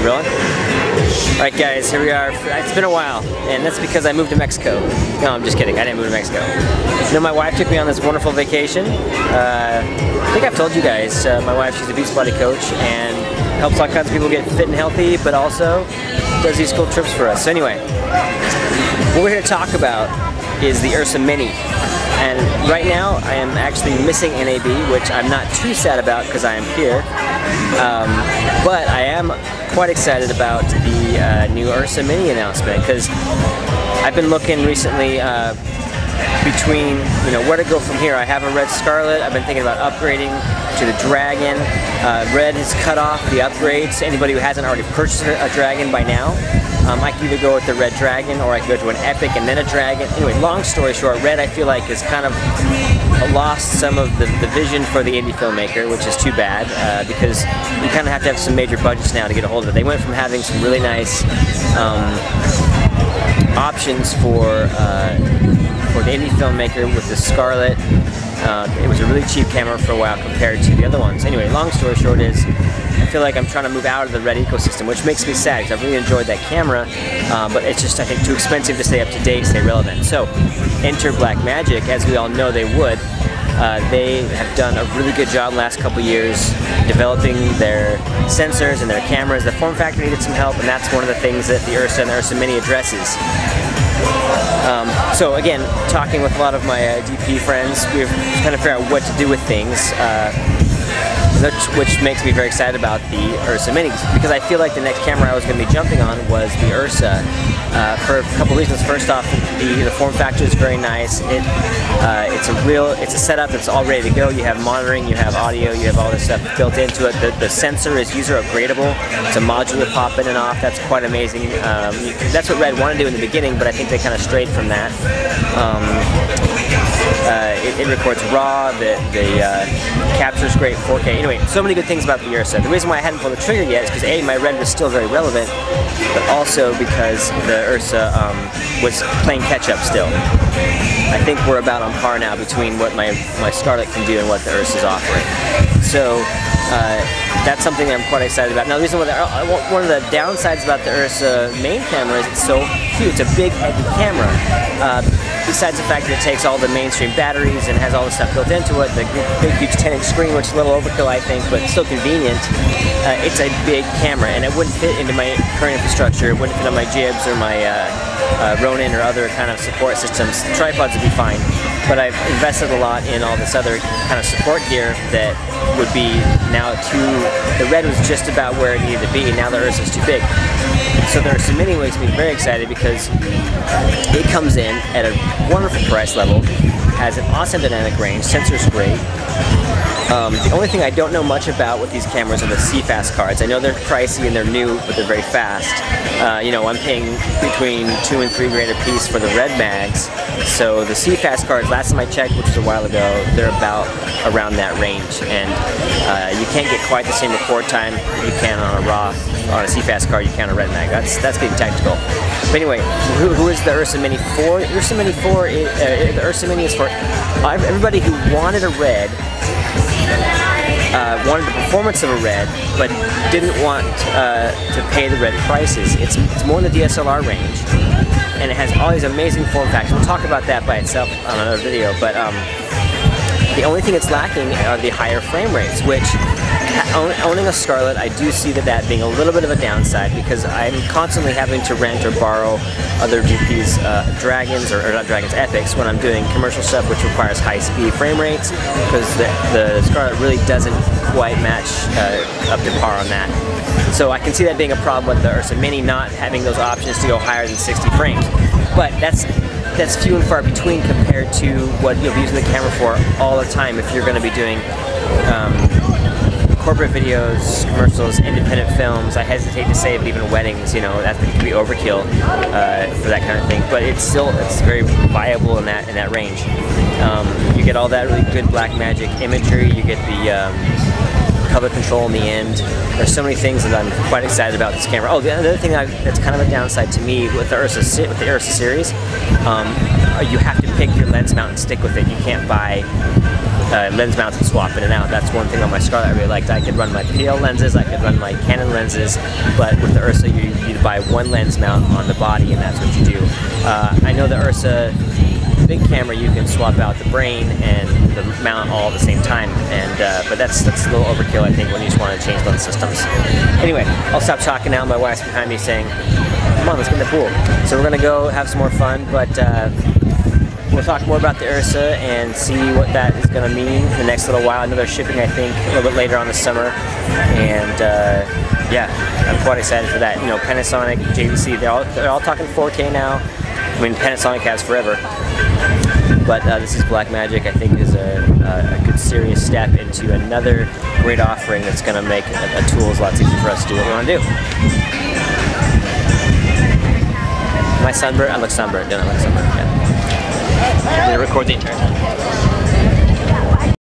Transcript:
Rolling? Alright guys, here we are. It's been a while, and that's because I moved to Mexico. No, I'm just kidding, I didn't move to Mexico. You know, my wife took me on this wonderful vacation. I think I've told you guys, my wife, she's a Beachbody coach and helps all kinds of people get fit and healthy, but also does these cool trips for us. So anyway, what we're here to talk about is the Ursa Mini. And right now, I am actually missing NAB, which I'm not too sad about because I am here. But I am quite excited about the new Ursa Mini announcement, because I've been looking recently between, you know, where to go from here. I have a red Scarlet. I've been thinking about upgrading to the Dragon. Red has cut off the upgrades. Anybody who hasn't already purchased a Dragon by now, I can either go with the Red Dragon or I can go to an Epic and then a Dragon. Anyway, long story short, Red I feel like has kind of lost some of the vision for the indie filmmaker, which is too bad, because you kind of have to have some major budgets now to get a hold of it. They went from having some really nice options for the indie filmmaker with the Scarlet. It was a really cheap camera for a while compared to the other ones. Anyway, long story short is, I feel like I'm trying to move out of the Red ecosystem, which makes me sad because I've really enjoyed that camera, but it's just, I think, too expensive to stay up to date, stay relevant. So, enter Blackmagic, as we all know they would. They have done a really good job in the last couple years developing their sensors and their cameras. The form factor needed some help, and that's one of the things that the Ursa and the Ursa Mini addresses. So again, talking with a lot of my DP friends, we've kind of figured out what to do with things, which makes me very excited about the Ursa Mini, because I feel like the next camera I was going to be jumping on was the Ursa, for a couple of reasons. First off, the form factor is very nice. It's a setup that's all ready to go. You have monitoring, you have audio, you have all this stuff built into it. The sensor is user upgradable. It's a module to pop in and off. That's quite amazing. That's what Red wanted to do in the beginning, but I think they kind of strayed from that. It records RAW, the captures great 4K. Anyway, so many good things about the Ursa. The reason why I hadn't pulled the trigger yet is because A, my Red was still very relevant, but also because the Ursa was playing catch up still. I think we're about on par now between what my Scarlet can do and what the Ursa is offering. So that's something I'm quite excited about. Now, the reason why one of the downsides about the Ursa main camera is it's so huge. It's a big, heavy camera. Besides the fact that it takes all the mainstream batteries and has all the stuff built into it, the big, huge 10-inch screen, which is a little overkill, I think, but still convenient. It's a big camera, and it wouldn't fit into my current infrastructure. It wouldn't fit on my jibs or my Ronin or other kind of support systems. Tripods would be fine, but I've invested a lot in all this other kind of support gear that would be now the Red was just about where it needed to be, and now the Ursa is too big. So the Ursa Mini makes me very excited because it comes in at a wonderful price level, has an awesome dynamic range, sensor's great. The only thing I don't know much about with these cameras are the CFast cards. I know they're pricey and they're new, but they're very fast. You know, I'm paying between $2 and $3 grand a piece for the Red mags. So the CFast cards, last time I checked, which was a while ago, they're about around that range. And you can't get quite the same record time that you can on a RAW, on a CFast card you can on a Red mag. That's getting technical. But anyway, who is the Ursa Mini for? The Ursa Mini the Ursa Mini is for everybody who wanted a Red, wanted the performance of a Red, but didn't want to pay the Red prices. It's more in the DSLR range, and it has all these amazing form factors. We'll talk about that by itself on another video, but the only thing it's lacking are the higher frame rates, which, owning a Scarlet, I do see that being a little bit of a downside, because I'm constantly having to rent or borrow other DP's Dragons, or not Dragons, Epics, when I'm doing commercial stuff which requires high-speed frame rates, because the Scarlet really doesn't quite match up to par on that. So I can see that being a problem with the Ursa Mini not having those options to go higher than 60 frames. But that's few and far between compared to what you'll be using the camera for all the time if you're going to be doing corporate videos, commercials, independent films. I hesitate to say even weddings, you know, that could be overkill for that kind of thing, but it's very viable in that range. You get all that really good Blackmagic imagery, you get the color control in the end. There's so many things that I'm quite excited about this camera. Oh, the other thing that's kind of a downside to me with the Ursa series, you have to pick your lens mount and stick with it. You can't buy lens mounts and swap in and out. That's one thing on my Scarlett I really liked. I could run my PL lenses, I could run my Canon lenses, but with the Ursa you buy one lens mount on the body and that's what you do. I know the Ursa big camera you can swap out the brain and the mount all at the same time, and but that's a little overkill I think when you just want to change lens systems. Anyway, I'll stop talking now. My wife's behind me saying, come on, let's get in the pool. So we're gonna go have some more fun, but we'll talk more about the Ursa and see what that is going to mean in the next little while. Another shipping, I think, a little bit later on this summer. And yeah, I'm quite excited for that. You know, Panasonic, JVC, they're all talking 4K now. I mean, Panasonic has forever. But this is Blackmagic. I think is a good serious step into another great offering that's going to make a tools lots easier for us to do what we want to do. Am I sunburned? I look sunburned, don't I? Look sunburned, yeah. I'm going to record the entire time.